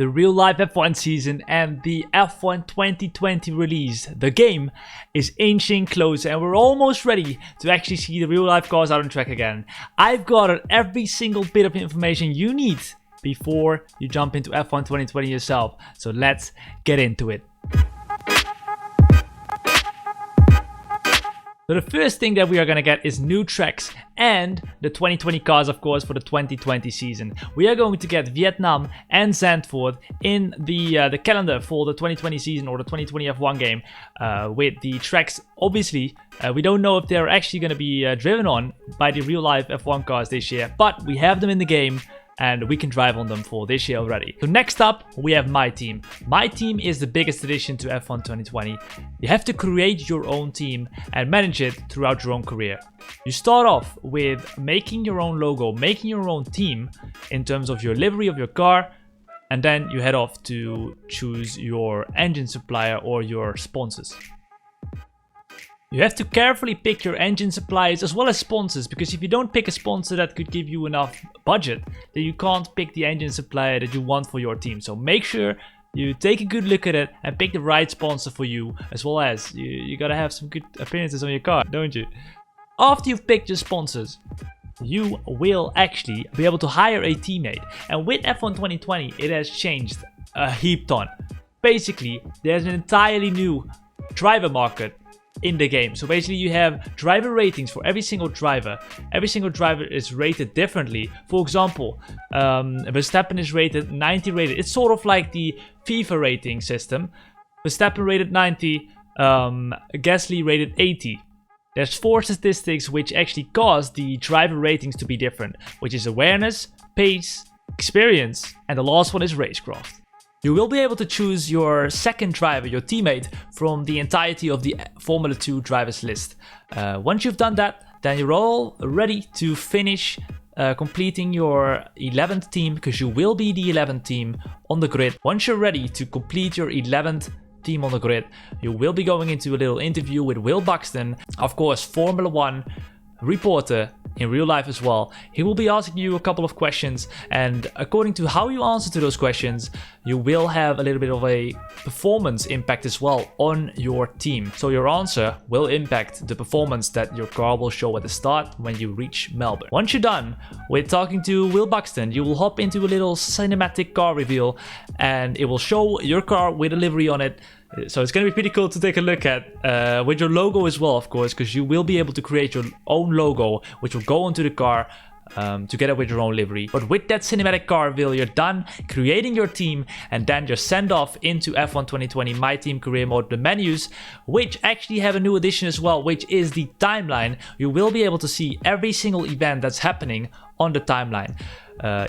the real life F1 season and the F1 2020 release. The game is inching closer and we're almost ready to actually see the real life cars out on track again. I've gathered every single bit of information you need before you jump into F1 2020 yourself. So let's get into it. So the first thing that we are going to get is new tracks and the 2020 cars, of course, for the 2020 season. We are going to get Vietnam and Zandvoort in the calendar for the 2020 season or the 2020 F1 game with the tracks. Obviously, we don't know if they're actually going to be driven on by the real life F1 cars this year, but we have them in the game and we can drive on them for this year already. So next up, we have My Team. My Team is the biggest addition to F1 2020. You have to create your own team and manage it throughout your own career. You start off with making your own logo, making your own team in terms of your livery of your car, and then you head off to choose your engine supplier or your sponsors. You have to carefully pick your engine suppliers as well as sponsors, because if you don't pick a sponsor that could give you enough budget, then you can't pick the engine supplier that you want for your team. So make sure you take a good look at it and pick the right sponsor for you, as well as you gotta have some good appearances on your car, don't you? After you've picked your sponsors, you will actually be able to hire a teammate. And with F1 2020, it has changed a heap ton. Basically, there's an entirely new driver market in the game. So basically you have driver ratings for every single driver. Every single driver is rated differently. For example, Verstappen is rated 90 rated. It's sort of like the FIFA rating system. Verstappen rated 90, Gasly rated 80. There's 4 statistics which actually cause the driver ratings to be different, which is awareness, pace, experience, and the last one is racecraft. You will be able to choose your second driver, your teammate, from the entirety of the Formula 2 drivers list. Once you've done that, then you're all ready to finish completing your 11th team, because you will be the 11th team on the grid. Once you're ready to complete your 11th team on the grid, you will be going into a little interview with Will Buxton, of course, Formula 1 reporter in real life as well. He will be asking you a couple of questions, and according to how you answer to those questions, you will have a little bit of a performance impact as well on your team. So your answer will impact the performance that your car will show at the start when you reach Melbourne. Once you're done with talking to Will Buxton, you will hop into a little cinematic car reveal, and it will show your car with a livery on it. So it's going to be pretty cool to take a look at with your logo as well, of course, because you will be able to create your own logo, which will go onto the car together with your own livery. But with that cinematic car reveal, you're done creating your team, and then you're sent off into F1 2020 My Team Career Mode, the menus, which actually have a new addition as well, which is the timeline. You will be able to see every single event that's happening on the timeline.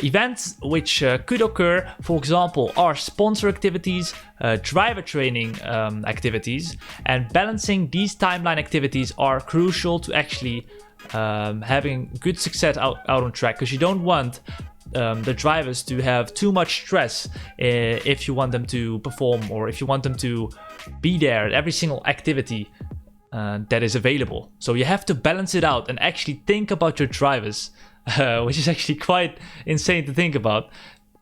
Events which could occur, for example, are sponsor activities, driver training activities, and balancing these timeline activities are crucial to actually having good success out on track, because you don't want the drivers to have too much stress if you want them to perform, or if you want them to be there at every single activity that is available. So you have to balance it out and actually think about your drivers, which is actually quite insane to think about.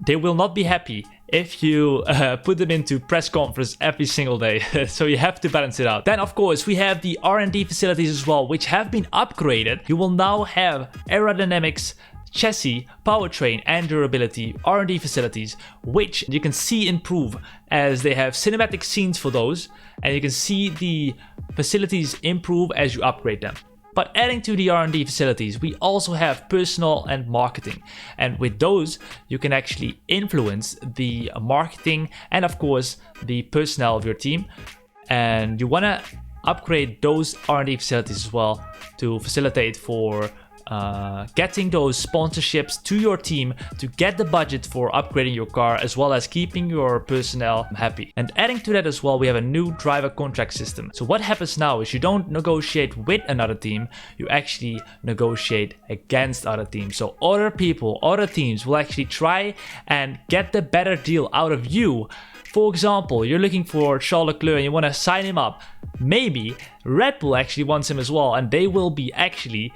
They will not be happy if you put them into press conference every single day. So you have to balance it out. Then of course we have the R&D facilities as well, which have been upgraded. You will now have aerodynamics, chassis, powertrain, and durability R&D facilities, which you can see improve as they have cinematic scenes for those, and you can see the facilities improve as you upgrade them. But adding to the R&D facilities, we also have personnel and marketing. And with those, you can actually influence the marketing and of course the personnel of your team. And you want to upgrade those R&D facilities as well to facilitate for getting those sponsorships to your team, to get the budget for upgrading your car, as well as keeping your personnel happy. And adding to that as well, we have a new driver contract system. So what happens now is you don't negotiate with another team, you actually negotiate against other teams. So other people, other teams will actually try and get the better deal out of you. For example, you're looking for Charles Leclerc and you want to sign him up. Maybe Red Bull actually wants him as well, and they will be actually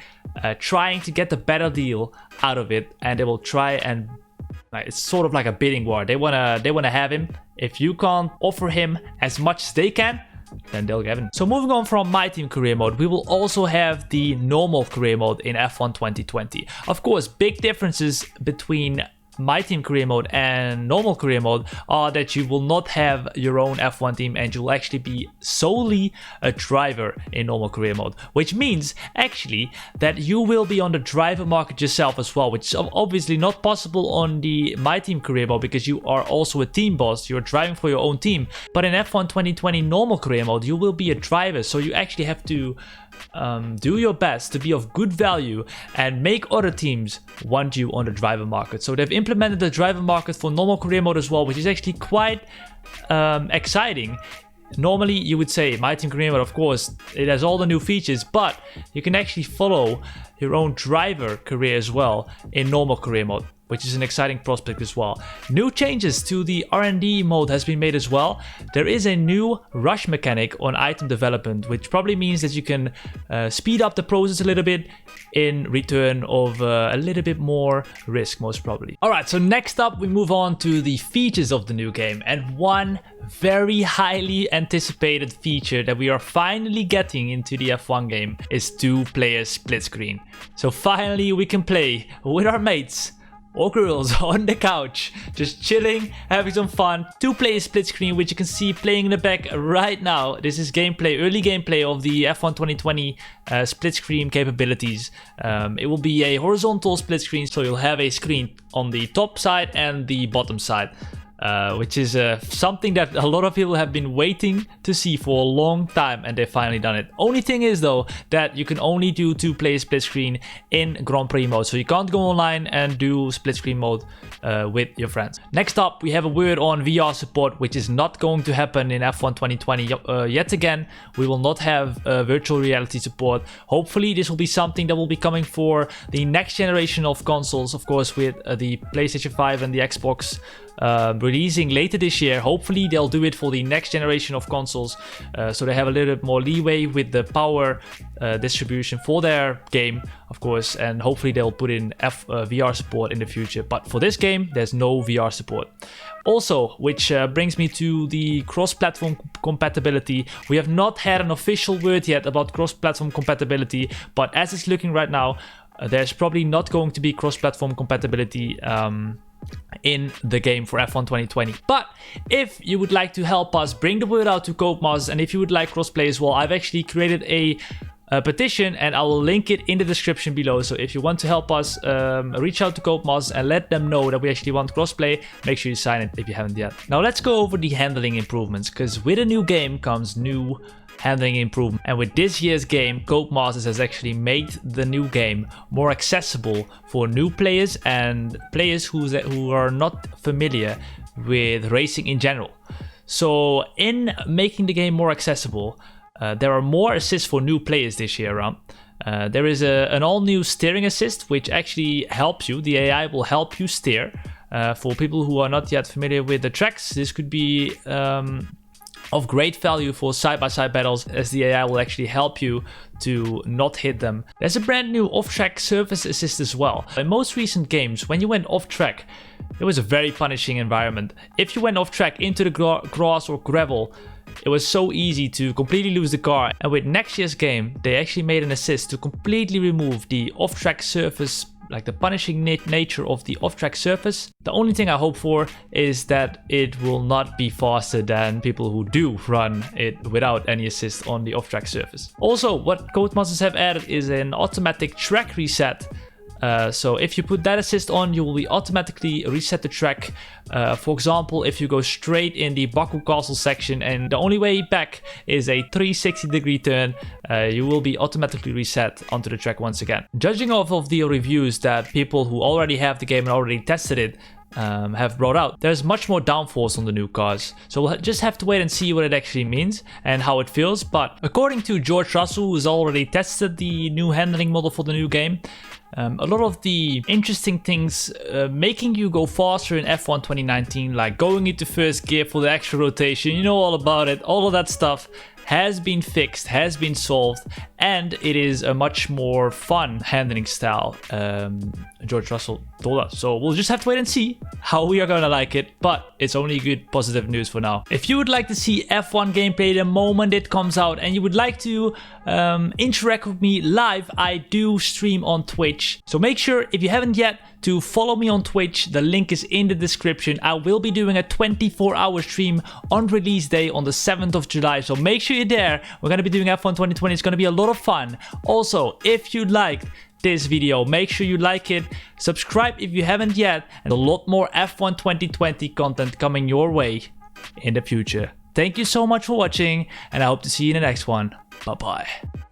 trying to get the better deal out of it, and they will try and Like, it's sort of like a bidding war. They wanna have him. If you can't offer him as much as they can, then they'll get him. So moving on from My Team career mode, we will also have the normal career mode in F1 2020. Of course, big differences between My Team career mode and normal career mode are that you will not have your own F1 team and you'll actually be solely a driver in normal career mode, which means actually that you will be on the driver market yourself as well, which is obviously not possible on the My Team career mode because you are also a team boss, you're driving for your own team. But in F1 2020 normal career mode, you will be a driver, so you actually have to do your best to be of good value and make other teams want you on the driver market. So they've implemented the driver market for normal career mode as well, which is actually quite exciting. Normally you would say My Team career mode, of course, it has all the new features, but you can actually follow your own driver career as well in normal career mode, which is an exciting prospect as well. New changes to the R&D mode has been made as well. There is a new rush mechanic on item development, which probably means that you can speed up the process a little bit in return of a little bit more risk, most probably. Alright, so next up we move on to the features of the new game, and one very highly anticipated feature that we are finally getting into the F1 game is 2-player split screen. So finally we can play with our mates or girls on the couch, just chilling, having some fun. 2-player split screen, which you can see playing in the back right now. This is gameplay, early gameplay of the F1 2020 split screen capabilities. It will be a horizontal split screen, so you'll have a screen on the top side and the bottom side. Which is something that a lot of people have been waiting to see for a long time, and they've finally done it. Only thing is though that you can only do 2-player split screen in Grand Prix mode, so you can't go online and do split screen mode with your friends. Next up we have a word on VR support, which is not going to happen in F1 2020 yet again. We will not have virtual reality support. Hopefully this will be something that will be coming for the next generation of consoles, of course, with the PlayStation 5 and the Xbox releasing later this year. Hopefully they'll do it for the next generation of consoles, so they have a little bit more leeway with the power distribution for their game, of course, and hopefully they'll put in VR support in the future. But for this game there's no VR support. Also, which brings me to the cross-platform compatibility. We have not had an official word yet about cross-platform compatibility, but as it's looking right now, there's probably not going to be cross-platform compatibility in the game for F1 2020. But if you would like to help us bring the word out to Codemasters, and if you would like crossplay as well, I've actually created a petition and I will link it in the description below. So if you want to help us, reach out to Codemasters and let them know that we actually want crossplay, make sure you sign it if you haven't yet. Now let's go over the handling improvements, because with a new game comes new handling improvement, and with this year's game, Codemasters has actually made the new game more accessible for new players and players who are not familiar with racing in general. So in making the game more accessible, there are more assists for new players this year around. There is an all-new steering assist, which actually helps you. The AI will help you steer. For people who are not yet familiar with the tracks, this could be of great value for side-by-side battles, as the AI will actually help you to not hit them. There's a brand new off-track surface assist as well. In most recent games, when you went off-track, it was a very punishing environment. If you went off-track into the grass or gravel, it was so easy to completely lose the car. And with next year's game, they actually made an assist to completely remove the off-track surface, like the punishing nature of the off-track surface. The only thing I hope for is that it will not be faster than people who do run it without any assist on the off-track surface. Also, what Codemasters have added is an automatic track reset. So if you put that assist on, you will be automatically reset the track. For example, if you go straight in the Baku Castle section and the only way back is a 360-degree turn, you will be automatically reset onto the track once again. Judging off of the reviews that people who already have the game and already tested it have brought out, there's much more downforce on the new cars. So we'll just have to wait and see what it actually means and how it feels. But according to George Russell, who's already tested the new handling model for the new game, a lot of the interesting things making you go faster in F1 2019, like going into first gear for the extra rotation, you know all about it, all of that stuff has been fixed, has been solved, and it is a much more fun handling style. George Russell told us. So we'll just have to wait and see how we are gonna like it, but it's only good positive news for now. If you would like to see F1 gameplay the moment it comes out and you would like to interact with me live, I do stream on Twitch. So make sure, if you haven't yet, to follow me on Twitch. The link is in the description. I will be doing a 24-hour stream on release day on the 7th of July. So make sure you're there. We're going to be doing F1 2020. It's going to be a lot of fun. Also, if you liked this video, make sure you like it, subscribe if you haven't yet, and a lot more F1 2020 content coming your way in the future. Thank you so much for watching, and I hope to see you in the next one. Bye bye.